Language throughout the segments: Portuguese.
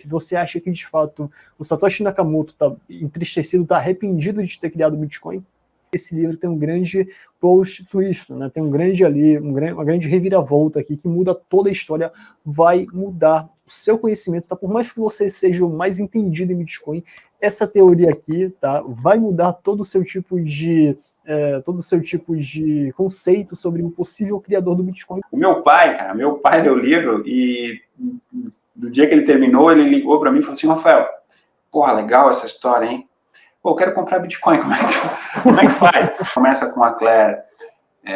que você acha que, de fato, o Satoshi Nakamoto está entristecido, está arrependido de ter criado o Bitcoin. Esse livro tem um grande plot twist, né? Tem um grande ali, uma grande reviravolta aqui que muda toda a história, vai mudar o seu conhecimento, tá? Por mais que você seja o mais entendido em Bitcoin, essa teoria aqui, tá? Vai mudar todo o seu tipo de conceito sobre o possível criador do Bitcoin. O meu pai, cara, leu o livro e do dia que ele terminou, ele ligou para mim e falou assim: Rafael, porra, legal essa história, hein? Pô, eu quero comprar Bitcoin, como é que faz? Começa com a Claire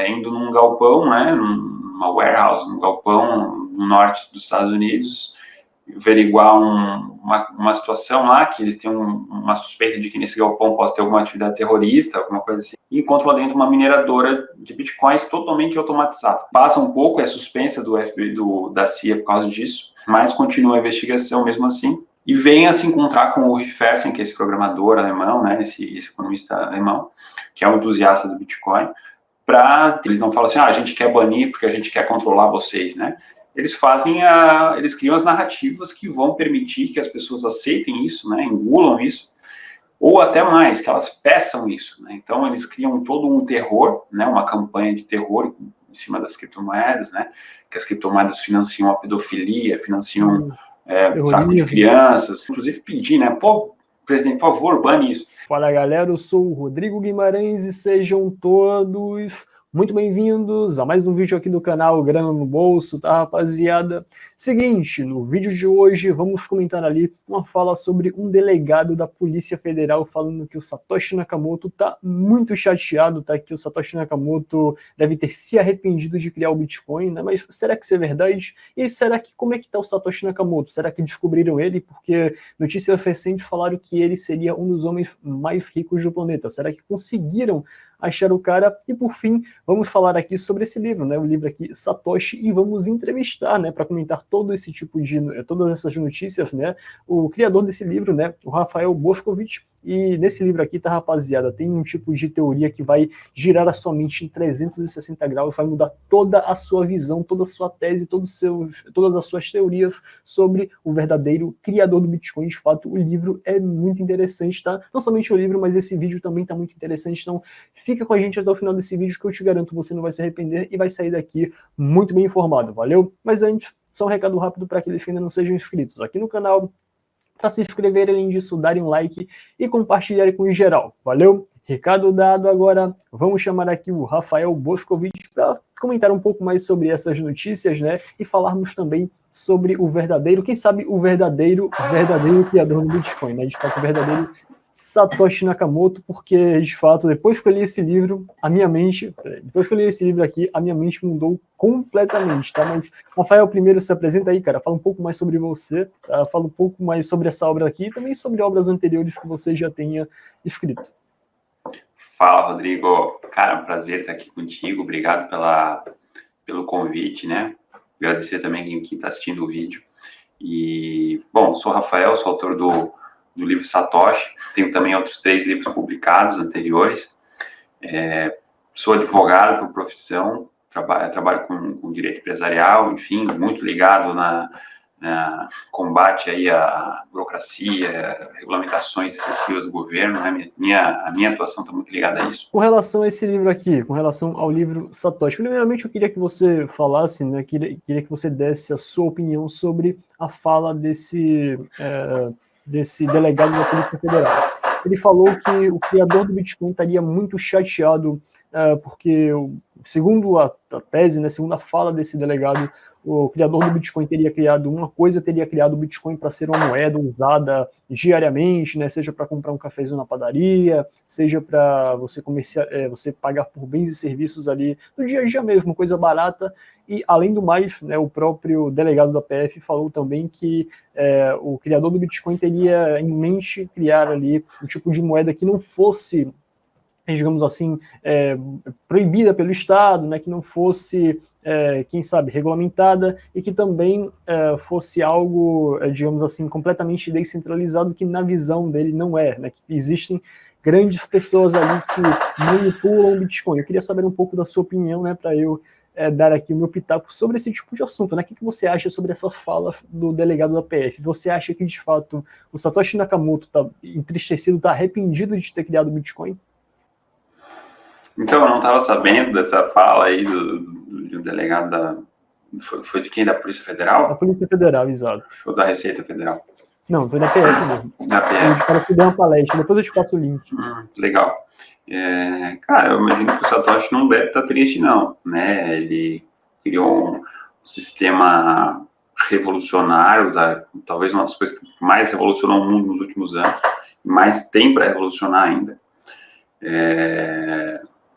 indo num galpão, né, numa warehouse, num galpão no norte dos Estados Unidos, averiguar uma situação lá, que eles têm uma suspeita de que nesse galpão possa ter alguma atividade terrorista, alguma coisa assim, e encontram lá dentro uma mineradora de bitcoins totalmente automatizada. Passa um pouco, é suspensa do FBI, da CIA por causa disso, mas continua a investigação mesmo assim, e vem a se encontrar com o Ulrich Fersen, que é esse programador alemão, né, esse economista alemão, que é um entusiasta do Bitcoin, eles não falam assim, a gente quer banir porque a gente quer controlar vocês, né? Eles eles criam as narrativas que vão permitir que as pessoas aceitem isso, né, engulam isso, ou até mais, que elas peçam isso, né? Então eles criam todo um terror, né, uma campanha de terror em cima das criptomoedas, né, que as criptomoedas financiam a pedofilia, financiam tráfico de crianças, inclusive pedir, né, pô, presidente, por favor, bane isso. Fala galera, eu sou o Rodrigo Guimarães e sejam todos muito bem-vindos a mais um vídeo aqui do canal Grana no Bolso, tá, rapaziada? Seguinte, no vídeo de hoje vamos comentar ali uma fala sobre um delegado da Polícia Federal falando que o Satoshi Nakamoto tá muito chateado, tá? Que o Satoshi Nakamoto deve ter se arrependido de criar o Bitcoin, né? Mas será que isso é verdade? E será que, como é que tá o Satoshi Nakamoto? Será que descobriram ele? Porque notícias recentes falaram que ele seria um dos homens mais ricos do planeta. Será que conseguiram achar o cara? E por fim, vamos falar aqui sobre esse livro, né? O livro aqui, Satoshi, e vamos entrevistar, né? Para comentar todo esse tipo de, todas essas notícias, né? O criador desse livro, né? O Rafael Boscovich. E nesse livro aqui, tá, rapaziada, tem um tipo de teoria que vai girar a sua mente em 360 graus, vai mudar toda a sua visão, toda a sua tese, todas as suas teorias sobre o verdadeiro criador do Bitcoin. De fato, o livro é muito interessante, tá? Não somente o livro, mas esse vídeo também tá muito interessante, então fica com a gente até o final desse vídeo que eu te garanto, você não vai se arrepender e vai sair daqui muito bem informado, valeu? Mas antes, só um recado rápido para aqueles que ainda não sejam inscritos aqui no canal, para se inscreverem, além disso, darem um like e compartilharem com o geral, valeu? Recado dado, agora vamos chamar aqui o Rafael Boscovich para comentar um pouco mais sobre essas notícias, né? E falarmos também sobre o verdadeiro, quem sabe o verdadeiro criador do Bitcoin, né? De fato, o verdadeiro Satoshi Nakamoto, porque, de fato, depois que eu li esse livro, a minha mente mudou completamente, tá? Mas, Rafael, primeiro se apresenta aí, cara, fala um pouco mais sobre você, tá? Fala um pouco mais sobre essa obra aqui e também sobre obras anteriores que você já tenha escrito. Fala, Rodrigo. Cara, é um prazer estar aqui contigo, obrigado pelo convite, né? Agradecer também quem está assistindo o vídeo. E, bom, sou o Rafael, sou autor do livro Satoshi, tenho também outros 3 livros publicados anteriores, sou advogado por profissão, trabalho com direito empresarial, enfim, muito ligado na combate aí à burocracia, regulamentações excessivas do governo, né? A minha atuação está muito ligada a isso. Com relação a esse livro aqui, com relação ao livro Satoshi, primeiramente eu queria que você falasse, né, queria que você desse a sua opinião sobre a fala desse delegado da Polícia Federal. Ele falou que o criador do Bitcoin estaria muito chateado porque, segundo a tese, né, segundo a fala desse delegado, o criador do Bitcoin teria criado o Bitcoin para ser uma moeda usada diariamente, né, seja para comprar um cafezinho na padaria, seja para você você pagar por bens e serviços ali no dia a dia mesmo, coisa barata. E, além do mais, né, o próprio delegado da PF falou também que o criador do Bitcoin teria em mente criar ali um tipo de moeda que não fosse, digamos assim, proibida pelo Estado, né, que não fosse, quem sabe, regulamentada, e que também fosse algo, digamos assim, completamente descentralizado, que na visão dele não é, né, que existem grandes pessoas ali que manipulam o Bitcoin. Eu queria saber um pouco da sua opinião, né, para eu dar aqui o meu pitaco sobre esse tipo de assunto, né? O que você acha sobre essa fala do delegado da PF? Você acha que, de fato, o Satoshi Nakamoto está entristecido, está arrependido de ter criado o Bitcoin? Então, eu não estava sabendo dessa fala aí do delegado da... Foi de quem? Da Polícia Federal? Da Polícia Federal, exato. Ou da Receita Federal? Não, foi da PF mesmo. Da PF. Parece que deu uma palestra, depois eu te passo o link. Legal. Cara, eu imagino que o Satoshi não deve estar triste, não, né? Ele criou um sistema revolucionário, talvez uma das coisas que mais revolucionou o mundo nos últimos anos, e mais tem para revolucionar ainda.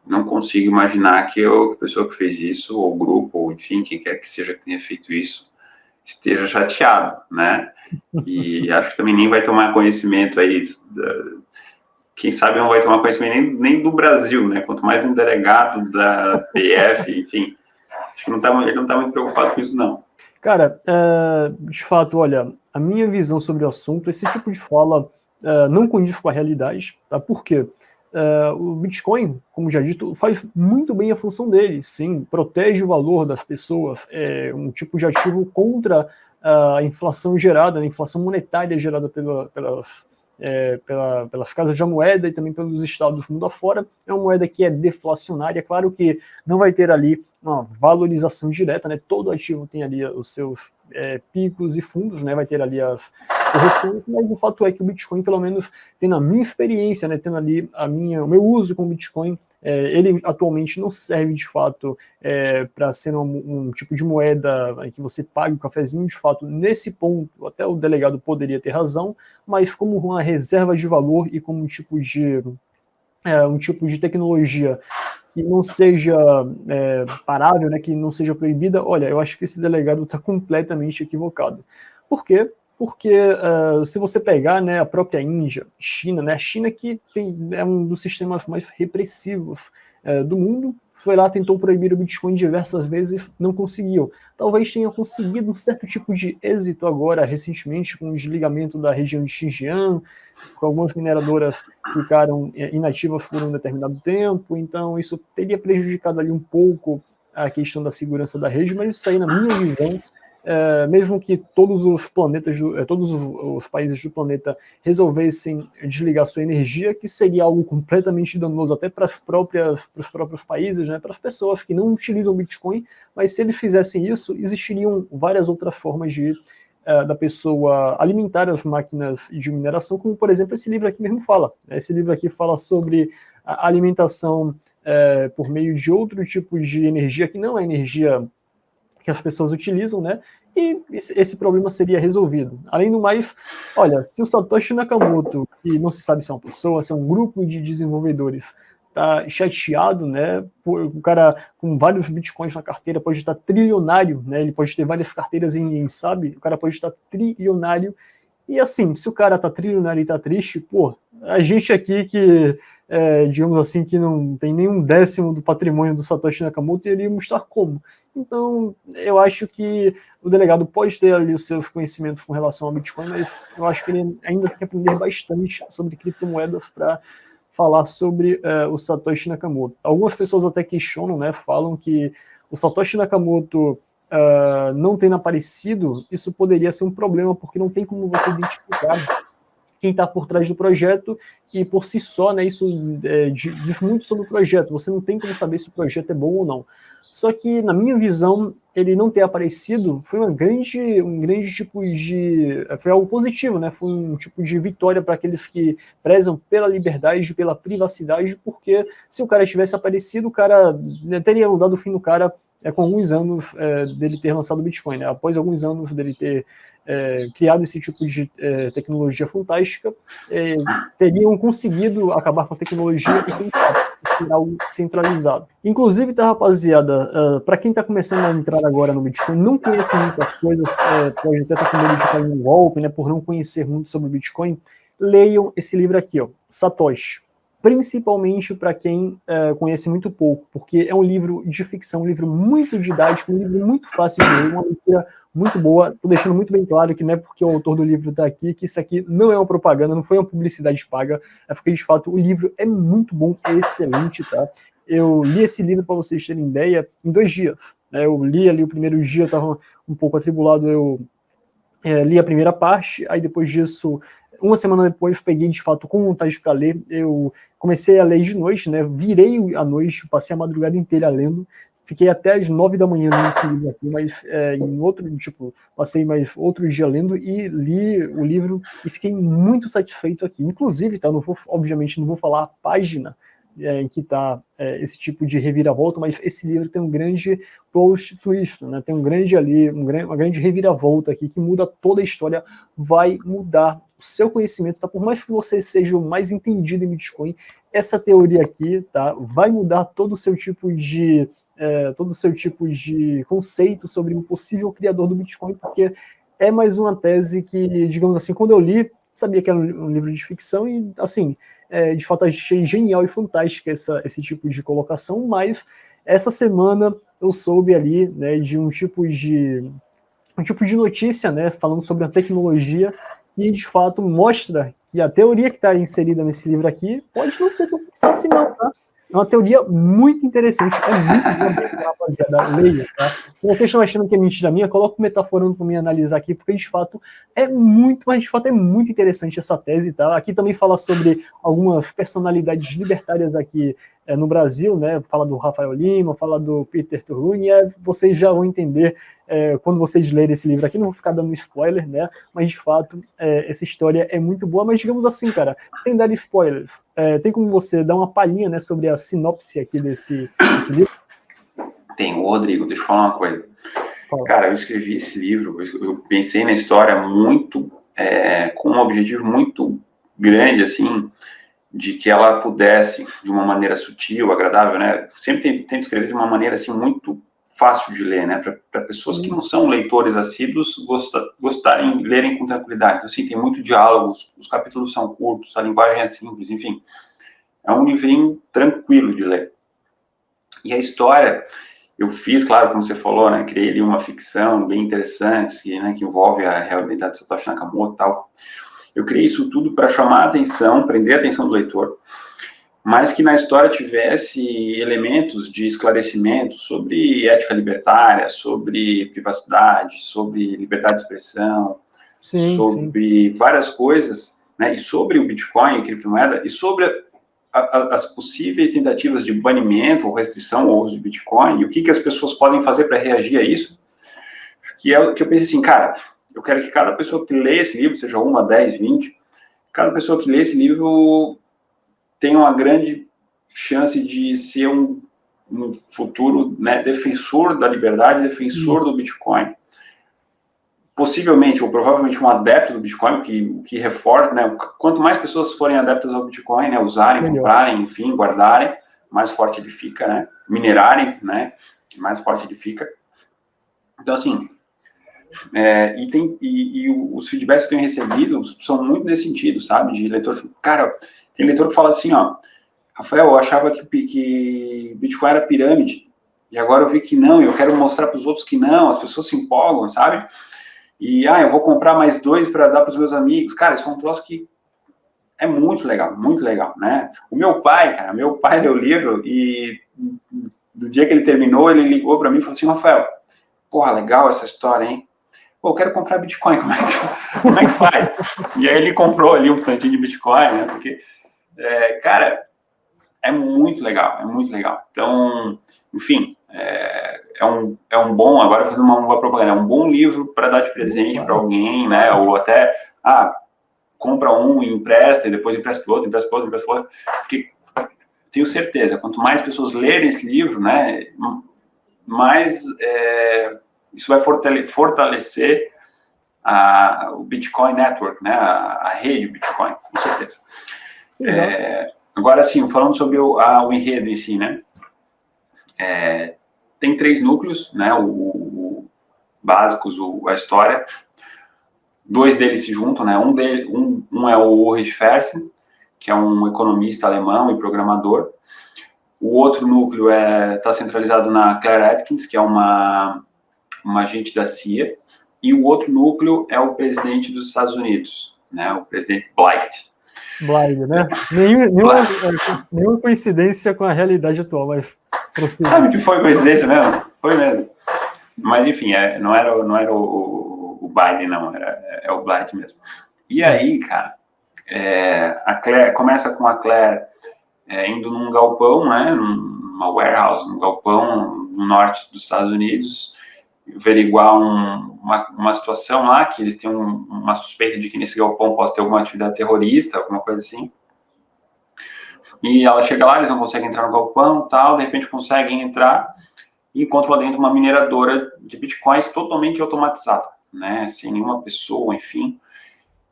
Não consigo imaginar que a pessoa que fez isso, ou o grupo, ou enfim, quem quer que seja que tenha feito isso, esteja chateado, né? E acho que também nem vai tomar conhecimento aí, quem sabe não vai tomar conhecimento nem do Brasil, né? Quanto mais de um delegado da PF, enfim. Acho que ele não está muito preocupado com isso, não. Cara, de fato, olha, a minha visão sobre o assunto, esse tipo de fala não condiz com a realidade, tá? Por quê? O Bitcoin, como já dito, faz muito bem a função dele, sim, protege o valor das pessoas, é um tipo de ativo contra a inflação gerada, a inflação monetária gerada pelas casas de moeda e também pelos estados do mundo afora. É uma moeda que é deflacionária, claro que não vai ter ali uma valorização direta, né? Todo ativo tem ali os seus picos e fundos, né? Vai ter ali as correções, mas o fato é que o Bitcoin, pelo menos tendo a minha experiência, né? Tendo ali o meu uso com o Bitcoin, ele atualmente não serve de fato para ser um tipo de moeda que você pague o cafezinho. De fato, nesse ponto, até o delegado poderia ter razão, mas como uma reserva de valor e como um tipo de tecnologia que não seja parável, né, que não seja proibida, olha, eu acho que esse delegado está completamente equivocado. Por quê? Porque se você pegar, né, a própria Índia, China, né, a China que é um dos sistemas mais repressivos do mundo, foi lá, tentou proibir o Bitcoin diversas vezes, não conseguiu. Talvez tenha conseguido um certo tipo de êxito agora, recentemente, com o desligamento da região de Xinjiang, com algumas mineradoras ficaram inativas por um determinado tempo, então isso teria prejudicado ali um pouco a questão da segurança da rede, mas isso aí, na minha visão, mesmo que todos os países do planeta resolvessem desligar sua energia, que seria algo completamente danoso até para os próprios países, né, para as pessoas que não utilizam Bitcoin, mas se eles fizessem isso, existiriam várias outras formas da pessoa alimentar as máquinas de mineração, como, por exemplo, esse livro aqui mesmo fala. Esse livro aqui fala sobre a alimentação por meio de outro tipo de energia, que não é energia que as pessoas utilizam, né? E esse problema seria resolvido. Além do mais, olha, se o Satoshi Nakamoto, que não se sabe se é uma pessoa, se é um grupo de desenvolvedores, tá chateado, né? O cara com vários bitcoins na carteira pode estar trilionário, né? Ele pode ter várias carteiras e ninguém sabe. O cara pode estar trilionário. E assim, se o cara tá trilionário e tá triste, pô, a gente aqui que, digamos assim, que não tem nem 1/10 do patrimônio do Satoshi Nakamoto, iríamos estar como? Então, eu acho que o delegado pode ter ali os seus conhecimentos com relação ao Bitcoin, mas eu acho que ele ainda tem que aprender bastante sobre criptomoedas para falar sobre o Satoshi Nakamoto. Algumas pessoas até questionam, né, falam que o Satoshi Nakamoto não tendo aparecido, isso poderia ser um problema, porque não tem como você identificar quem está por trás do projeto, e por si só, né, isso diz muito sobre o projeto, você não tem como saber se o projeto é bom ou não. Só que, na minha visão, ele não ter aparecido foi um grande tipo de... foi algo positivo, né? Foi um tipo de vitória para aqueles que prezam pela liberdade, pela privacidade, porque se o cara tivesse aparecido, o cara, né, teria dado o fim do cara com alguns anos dele ter lançado o Bitcoin, né? Após alguns anos dele ter criado esse tipo de tecnologia fantástica, teriam conseguido acabar com a tecnologia e tentar ser algo centralizado. Inclusive, tá, rapaziada, para quem está começando a entrar agora no Bitcoin, não conhece muitas coisas, pode até estar com medo de cair um golpe, né, por não conhecer muito sobre o Bitcoin, leiam esse livro aqui, ó, Satoshi. Principalmente para quem conhece muito pouco, porque é um livro de ficção, um livro muito didático, um livro muito fácil de ler, uma leitura muito boa. Estou deixando muito bem claro que não é porque o autor do livro está aqui, que isso aqui não é uma propaganda, não foi uma publicidade paga, é porque, de fato, o livro é muito bom, é excelente, tá? eu li esse livro, para vocês terem ideia, em 2 dias. Né? Eu li ali o primeiro dia, eu estava um pouco atribulado, eu li a primeira parte, aí depois disso, uma semana depois, peguei de fato com vontade para ler, eu comecei a ler de noite, né, virei a noite, passei a madrugada inteira lendo, fiquei até as 9 da manhã lendo esse livro aqui, mas em outro, tipo, passei mais outro dia lendo e li o livro e fiquei muito satisfeito aqui, inclusive, tá, obviamente não vou falar a página em que está esse tipo de reviravolta, mas esse livro tem um grande plot twist, né? Tem um grande ali, uma grande reviravolta aqui que muda toda a história, vai mudar o seu conhecimento, tá? Por mais que você seja o mais entendido em Bitcoin, essa teoria aqui, tá? Vai mudar todo o seu tipo de conceito sobre o possível criador do Bitcoin, porque é mais uma tese que, digamos assim, quando eu li, sabia que era um livro de ficção e, assim, de fato achei genial e fantástica esse tipo de colocação, mas essa semana eu soube ali, né, de um tipo de notícia, né, falando sobre a tecnologia que de fato mostra que a teoria que está inserida nesse livro aqui pode não ser tão ficção assim não, tá? É uma teoria muito interessante, é muito boa mesmo, rapaziada, leia, tá? Se vocês estão achando que é mentira minha, coloca um metaforando para mim analisar aqui, porque de fato mas de fato é muito interessante essa tese, tá? Aqui também fala sobre algumas personalidades libertárias aqui no Brasil, né? Fala do Rafael Lima, fala do Peter Turluni, vocês já vão entender quando vocês lerem esse livro aqui, não vou ficar dando spoiler, né? Mas de fato, essa história é muito boa, mas digamos assim, cara, sem dar spoilers, tem como você dar uma palhinha, né, sobre a sinopse aqui desse livro? Tem, Rodrigo, deixa eu falar uma coisa. Fala. Cara, eu escrevi esse livro, eu pensei na história muito, com um objetivo muito grande, assim, de que ela pudesse, de uma maneira sutil, agradável, né? Sempre tento escrever de uma maneira, assim, muito fácil de ler, né? Para pessoas que não são leitores assíduos gostarem, lerem com tranquilidade. Então, assim, tem muito diálogo, os capítulos são curtos, a linguagem é simples, enfim. É um livrinho tranquilo de ler. E a história, eu fiz, claro, como você falou, né? Criei ali uma ficção bem interessante, que envolve a realidade de Satoshi Nakamoto e tal. Eu criei isso tudo para chamar a atenção, prender a atenção do leitor, mas que na história tivesse elementos de esclarecimento sobre ética libertária, sobre privacidade, sobre liberdade de expressão, sobre várias coisas, né, e sobre o Bitcoin, a criptomoeda, e sobre as possíveis tentativas de banimento ou restrição ao uso de Bitcoin, e o que as pessoas podem fazer para reagir a isso, que eu pensei assim, cara, eu quero que cada pessoa que lê esse livro, seja 1, 10, 20, cada pessoa que lê esse livro tem uma grande chance de ser um futuro, né, defensor da liberdade, defensor do Bitcoin. Possivelmente, ou provavelmente um adepto do Bitcoin, que reforça, né, quanto mais pessoas forem adeptas ao Bitcoin, né, usarem, comprarem, enfim, guardarem, mais forte ele fica, né, minerarem, né, mais forte ele fica. Então, assim, os feedbacks que eu tenho recebido são muito nesse sentido, sabe? De leitor, cara, tem leitor que fala assim, ó, Rafael, eu achava que Bitcoin era pirâmide, e agora eu vi que não, e eu quero mostrar para os outros que não, as pessoas se empolgam, sabe? E, eu vou comprar mais 2 para dar para os meus amigos. Cara, isso é um troço que é muito legal, né? O meu pai, cara, leu o livro e do dia que ele terminou, ele ligou para mim e falou assim, Rafael, porra, legal essa história, hein? Pô, eu quero comprar Bitcoin, como é que faz? E aí ele comprou ali um tantinho de Bitcoin, né? Porque, cara, é muito legal. Então, enfim, é um bom, agora fazendo uma propaganda, é um bom livro para dar de presente para alguém, né? Ou até, compra um e empresta, e depois empresta para o outro, porque tenho certeza, quanto mais pessoas lerem esse livro, né, mais isso vai fortalecer o Bitcoin Network, né, a rede Bitcoin, com certeza. Agora, sim, falando sobre o enredo em si, né, tem 3 núcleos, né, básicos, a história. 2 deles se juntam, né, um é o Ulrich Fersen, que é um economista alemão e programador. O outro núcleo está centralizado na Claire Atkins, que é uma agente da CIA, e o outro núcleo é o presidente dos Estados Unidos, né, o presidente Blight. Blind, né? Nenhuma coincidência com a realidade atual, mas... Sabe que foi coincidência mesmo? Foi mesmo. Mas, enfim, não era o Biden, não, é o Blind mesmo. E aí, cara, a Claire, começa com a Claire indo num galpão, né, numa warehouse, num galpão no norte dos Estados Unidos, averiguar uma situação lá, que eles têm uma suspeita de que nesse galpão possa ter alguma atividade terrorista, alguma coisa assim. E ela chega lá, eles não conseguem entrar no galpão, tal, de repente conseguem entrar e encontram lá dentro uma mineradora de bitcoins totalmente automatizada, né, sem nenhuma pessoa, enfim.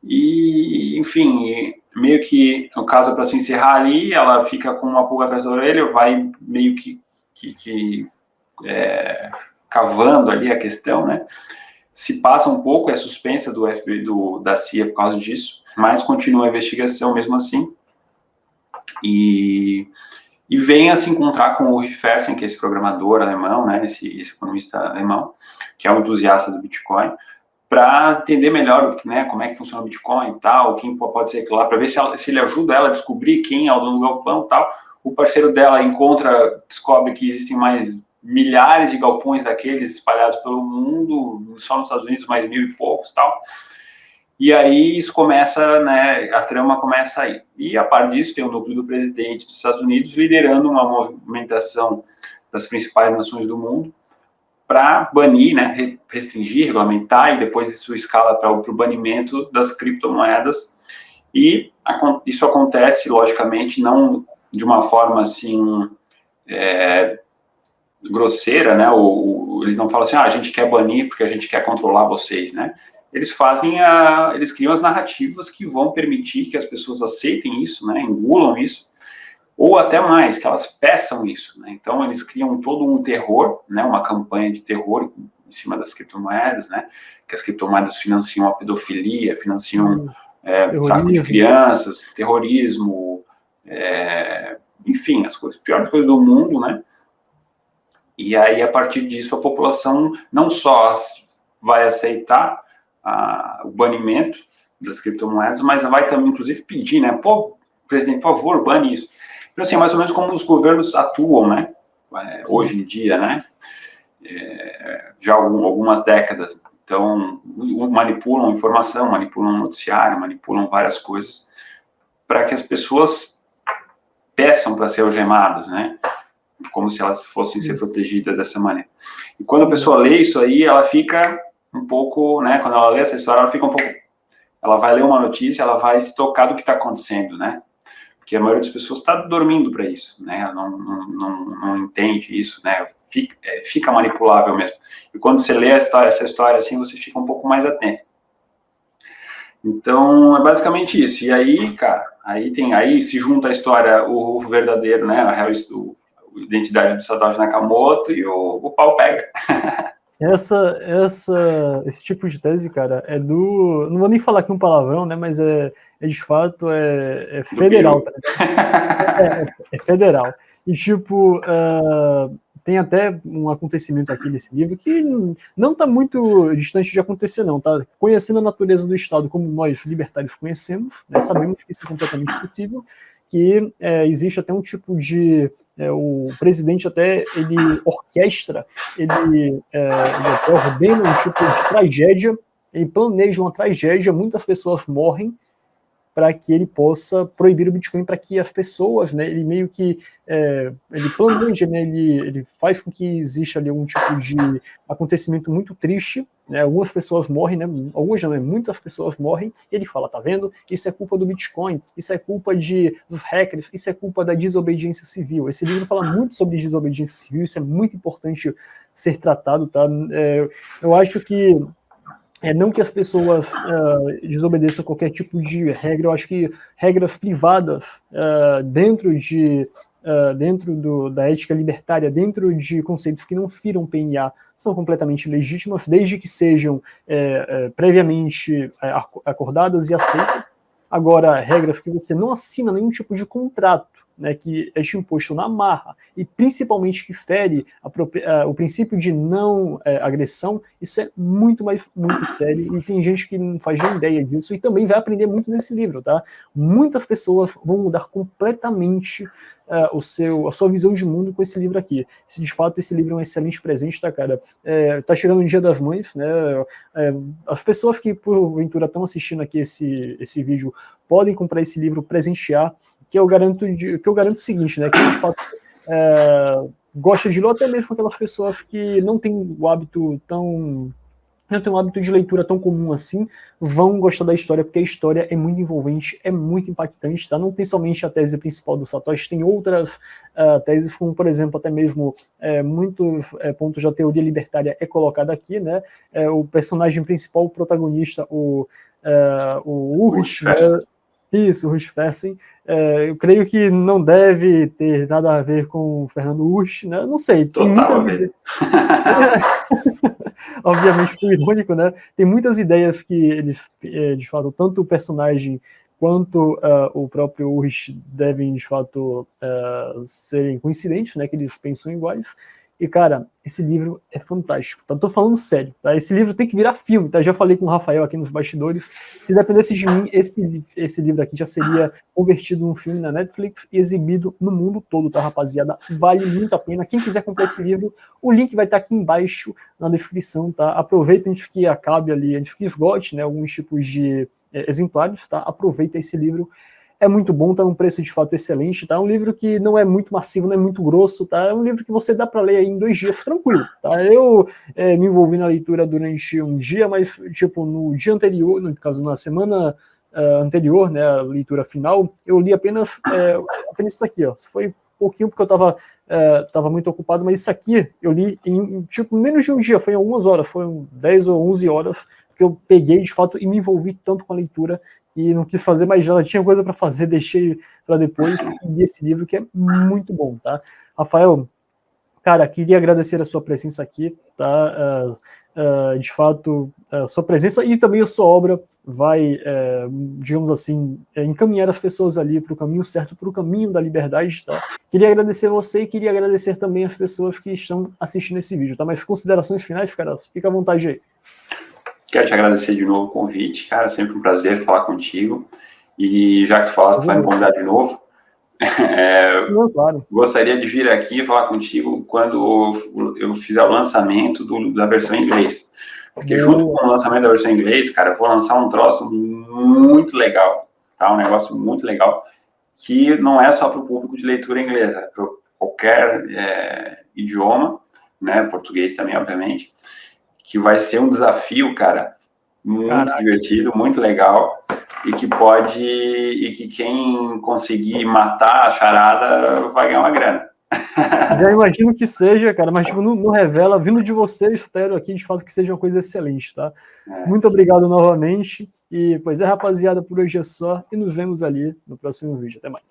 E, enfim, meio que, no caso, para se encerrar ali, ela fica com uma pulga atrás da orelha, vai meio que cavando ali a questão, né? Se passa um pouco, é suspensa do FBI, da CIA por causa disso, mas continua a investigação mesmo assim. E vem a se encontrar com o Ulrich Fersen, que é esse programador alemão, né? Esse economista alemão, que é um entusiasta do Bitcoin, para entender melhor, né, como é que funciona o Bitcoin e tal, quem pode ser lá, para ver se ele ajuda ela a descobrir quem é o dono do galpão e tal. O parceiro dela descobre que existem mais milhares de galpões daqueles espalhados pelo mundo, só nos Estados Unidos mais 1000 e poucos tal. E aí isso começa, né, a trama começa aí. E a par disso tem o núcleo do presidente dos Estados Unidos liderando uma movimentação das principais nações do mundo para banir, né, restringir, regulamentar, e depois isso escala para o banimento das criptomoedas. E isso acontece, logicamente, não de uma forma assim grosseira, né? Eles não falam assim, a gente quer banir porque a gente quer controlar vocês, né? Eles criam as narrativas que vão permitir que as pessoas aceitem isso, né? Engulam isso, ou até mais, que elas peçam isso, né? Então, eles criam todo um terror, né? Uma campanha de terror em cima das criptomoedas, né? Que as criptomoedas financiam a pedofilia, financiam tráfico de crianças, terrorismo, enfim, as piores coisas do mundo, né? E aí, a partir disso, a população não só vai aceitar o banimento das criptomoedas, mas vai também, inclusive, pedir, né? Pô, presidente, por favor, bane isso. Então, assim, mais ou menos como os governos atuam, né? Hoje em dia, né? Já há algumas décadas. Então, manipulam informação, manipulam noticiário, manipulam várias coisas para que as pessoas peçam para ser algemadas, né? Como se elas fossem ser protegidas dessa maneira. E quando a pessoa lê isso aí, ela fica um pouco, né? Quando ela lê essa história, ela fica um pouco... Ela vai ler uma notícia, ela vai se tocar do que está acontecendo, né? Porque a maioria das pessoas está dormindo para isso, né? Ela não entende isso, né? Fica manipulável mesmo. E quando você lê essa história assim, você fica um pouco mais atento. Então, é basicamente isso. E aí, cara, aí se junta a história, o verdadeiro, né? A identidade do Satoshi Nakamoto e o pau pega. Esse tipo de tese, cara, não vou nem falar aqui um palavrão, né, mas de fato federal, tá ligado? É federal. E, tipo, tem até um acontecimento aqui nesse livro que não está muito distante de acontecer, não, tá? Conhecendo a natureza do Estado como nós, libertários, conhecemos, né, sabemos que isso é completamente possível, que existe até um tipo de... o presidente até, ele orquestra, ele até ordena um tipo de tragédia, ele planeja uma tragédia, muitas pessoas morrem, para que ele possa proibir o Bitcoin, para que as pessoas, né, ele meio que, ele planeja, né, ele faz com que exista ali algum tipo de acontecimento muito triste, né, algumas pessoas morrem, né, algumas não, muitas pessoas morrem, e ele fala, tá vendo, isso é culpa do Bitcoin, isso é culpa dos hackers, isso é culpa da desobediência civil. Esse livro fala muito sobre desobediência civil, isso é muito importante ser tratado, tá? Eu acho que não que as pessoas desobedeçam qualquer tipo de regra, eu acho que regras privadas dentro da ética libertária, dentro de conceitos que não firam PNA, são completamente legítimas, desde que sejam previamente acordadas e aceitas. Agora, regras que você não assina nenhum tipo de contrato, né, que é imposto na marra, e principalmente que fere o princípio de não agressão, isso é muito sério, e tem gente que não faz nem ideia disso, e também vai aprender muito nesse livro, tá? Muitas pessoas vão mudar completamente a sua visão de mundo com esse livro aqui. De fato, esse livro é um excelente presente, tá, cara? Tá chegando o Dia das Mães, né? As pessoas que, porventura, estão assistindo aqui esse vídeo podem comprar esse livro, presentear, que eu garanto o seguinte, né? Que, de fato, gosta de ler, até mesmo aquelas pessoas que não têm o hábito não tem um hábito de leitura tão comum assim, vão gostar da história, porque a história é muito envolvente, é muito impactante, tá? Não tem somente a tese principal do Satoshi, tem outras teses, como, por exemplo, até mesmo muitos pontos da teoria libertária é colocado aqui, né? O personagem principal, o protagonista, o Ulrich, né? Isso, o Rush Fersen. Eu creio que não deve ter nada a ver com o Fernando Urch, né? Não sei, tem muitas ideias. Obviamente foi irônico, né? Tem muitas ideias que eles, de fato, tanto o personagem quanto o próprio Urch devem, de fato, serem coincidentes, né? Que eles pensam iguais. E, cara, esse livro é fantástico, tá? Tô falando sério, tá? Esse livro tem que virar filme, tá? Já falei com o Rafael aqui nos bastidores. Se dependesse de mim, esse livro aqui já seria convertido num filme na Netflix e exibido no mundo todo, tá, rapaziada? Vale muito a pena. Quem quiser comprar esse livro, o link vai estar aqui embaixo na descrição, tá? Aproveita antes que acabe ali, antes que esgote, né? Alguns tipos de exemplares, tá? Aproveita esse livro. É muito bom, tá num preço de fato excelente, tá? É um livro que não é muito massivo, não é muito grosso, tá? É um livro que você dá para ler aí em 2 dias, tranquilo, tá? Eu me envolvi na leitura durante um dia, mas, tipo, no dia anterior, no caso, na semana anterior, né, a leitura final, eu li apenas isso aqui, ó. Foi pouquinho porque eu tava muito ocupado, mas isso aqui eu li em, tipo, menos de um dia, foi em algumas horas, foram 10 ou 11 horas que eu peguei, de fato, e me envolvi tanto com a leitura e não quis fazer mais nada, tinha coisa para fazer, deixei para depois e li esse livro que é muito bom, tá? Rafael, cara, queria agradecer a sua presença aqui, tá? De fato, a sua presença e também a sua obra vai, digamos assim, encaminhar as pessoas ali para o caminho certo, para o caminho da liberdade, tá? Queria agradecer você e queria agradecer também as pessoas que estão assistindo esse vídeo, tá? Mas considerações finais, cara, fica à vontade aí. Quero te agradecer de novo o convite, cara, sempre um prazer falar contigo. E já que tu falaste, tu vai me convidar de novo. Claro. Gostaria de vir aqui falar contigo quando eu fizer o lançamento da versão em inglês. Porque junto com o lançamento da versão em inglês, cara, eu vou lançar um troço muito legal, tá? Um negócio muito legal, que não é só para o público de leitura inglesa, é para qualquer idioma, né? Português também, obviamente, que vai ser um desafio, cara, muito divertido, muito legal, e que quem conseguir matar a charada vai ganhar uma grana. Já imagino que seja, cara, mas tipo, não revela. Vindo de você, espero aqui de fato que seja uma coisa excelente, tá? Muito obrigado novamente. E, pois rapaziada, por hoje é só. E nos vemos ali no próximo vídeo. Até mais.